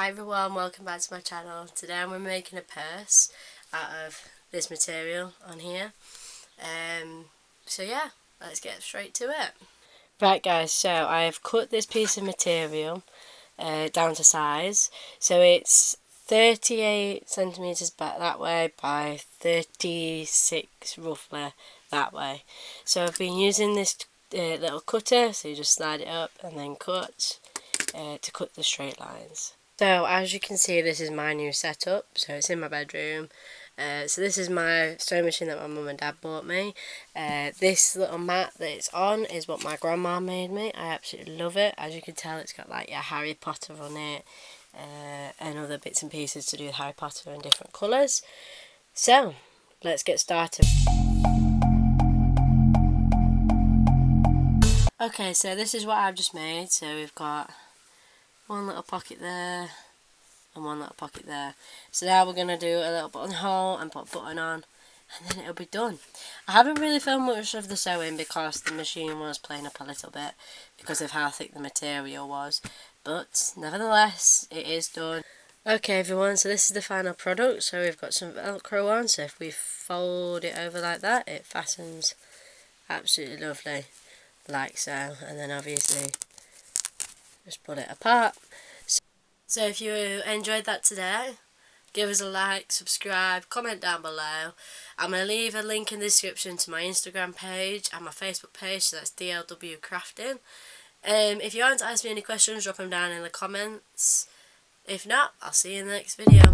Hi everyone, welcome back to my channel. Today I'm making a purse out of this material on here. So yeah, let's get straight to it. Right guys, so I have cut this piece of material down to size. So it's 38 centimetres back that way by 36 roughly that way. So I've been using this little cutter, so you just slide it up and then cut to cut the straight lines. So as you can see, this is my new setup. So it's in my bedroom. So this is my sewing machine that my mum and dad bought me. This little mat that it's on is what my grandma made me. I absolutely love it. As you can tell, it's got like Harry Potter on it and other bits and pieces to do with Harry Potter in different colours. So let's get started. Okay, so this is what I've just made. So we've got one little pocket there and one little pocket there. So now we're going to do a little buttonhole and put a button on, and then it'll be done. I haven't really filmed much of the sewing because the machine was playing up a little bit because of how thick the material was, but nevertheless it is done. Okay everyone, so this is the final product. So we've got some Velcro on, so if we fold it over like that, it fastens absolutely lovely like so, and then obviously just pull it apart. So if you enjoyed that today, give us a like, subscribe, comment down below. I'm going to leave a link in the description to my Instagram page and my Facebook page, so that's DLW Crafting. If you want to ask me any questions, drop them down in the comments. If not, I'll see you in the next video.